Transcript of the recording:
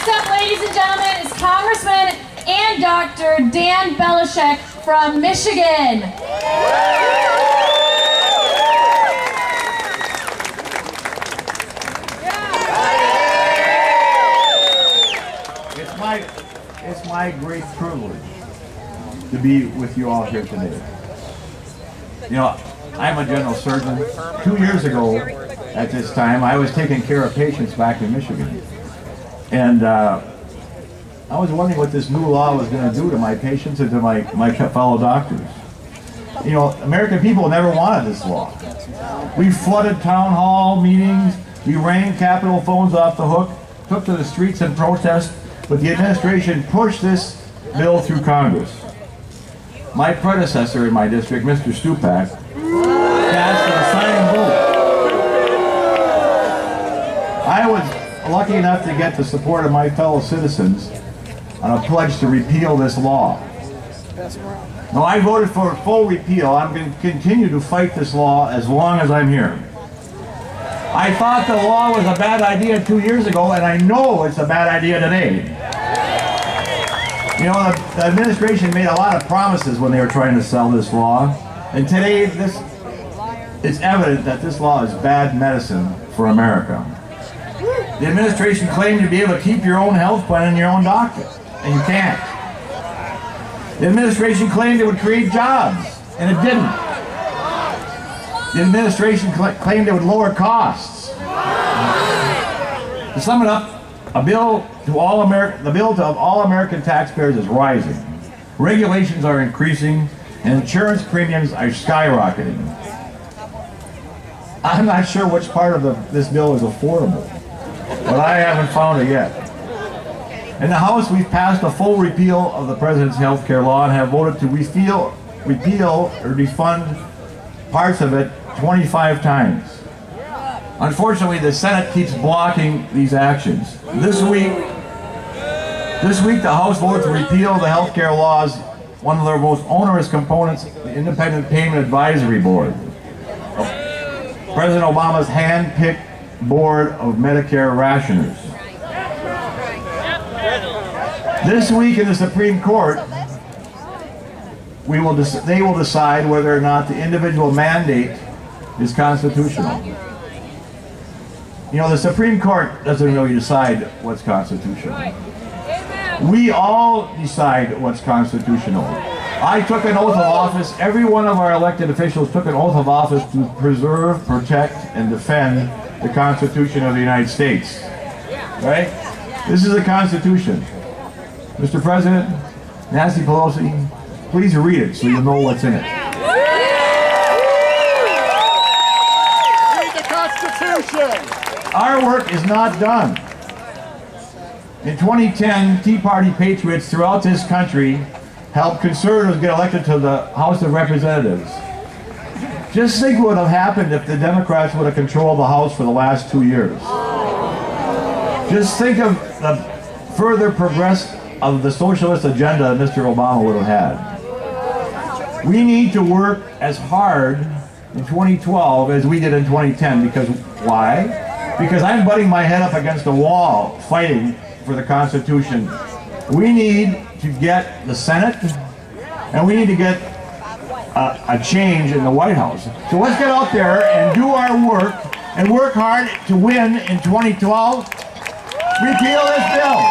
Next up, ladies and gentlemen, is Congressman and Dr. Benishek from Michigan. It's my great privilege to be with you all here today. You know, I'm a general surgeon. 2 years ago, at this time, I was taking care of patients back in Michigan. And I was wondering what this new law was going to do to my patients and to my fellow doctors. You know, American people never wanted this law. We flooded town hall meetings, we rang Capitol phones off the hook, took to the streets in protest, but the administration pushed this bill through Congress. My predecessor in my district, Mr. Stupak, cast a signing vote. I was lucky enough to get the support of my fellow citizens on a pledge to repeal this law. Now, I voted for full repeal. I'm going to continue to fight this law as long as I'm here. I thought the law was a bad idea 2 years ago, and I know it's a bad idea today. You know, the administration made a lot of promises when they were trying to sell this law, and today it's evident that this law is bad medicine for America. The administration claimed to be able to keep your own health plan and your own doctor, and you can't. The administration claimed it would create jobs, and it didn't. The administration claimed it would lower costs. To sum it up, the bill to all American taxpayers is rising. Regulations are increasing, and insurance premiums are skyrocketing. I'm not sure which part of this bill is affordable, but I haven't found it yet. In the House, we've passed a full repeal of the President's health care law and have voted to repeal or defund parts of it 25 times. Unfortunately, the Senate keeps blocking these actions. This week, the House voted to repeal the health care laws, one of their most onerous components, the Independent Payment Advisory Board. President Obama's hand-picked board of Medicare rationers. This week in the Supreme Court, they will decide whether or not the individual mandate is constitutional. You know, the Supreme Court doesn't really decide what's constitutional. We all decide what's constitutional. I took an oath of office. Every one of our elected officials took an oath of office to preserve, protect, and defend the Constitution of the United States. Right? This is the Constitution. Mr. President, Nancy Pelosi, please read it so you'll know what's in it. Read the Constitution! Our work is not done. In 2010, Tea Party patriots throughout this country helped conservatives get elected to the House of Representatives. Just think what would have happened if the Democrats would have controlled the House for the last 2 years. Just think of the further progress of the socialist agenda that Mr. Obama would have had. We need to work as hard in 2012 as we did in 2010, because why? Because I'm butting my head up against a wall fighting for the Constitution. We need to get the Senate, and we need to get a change in the White House. So let's get out there and do our work and work hard to win in 2012. Repeal this bill.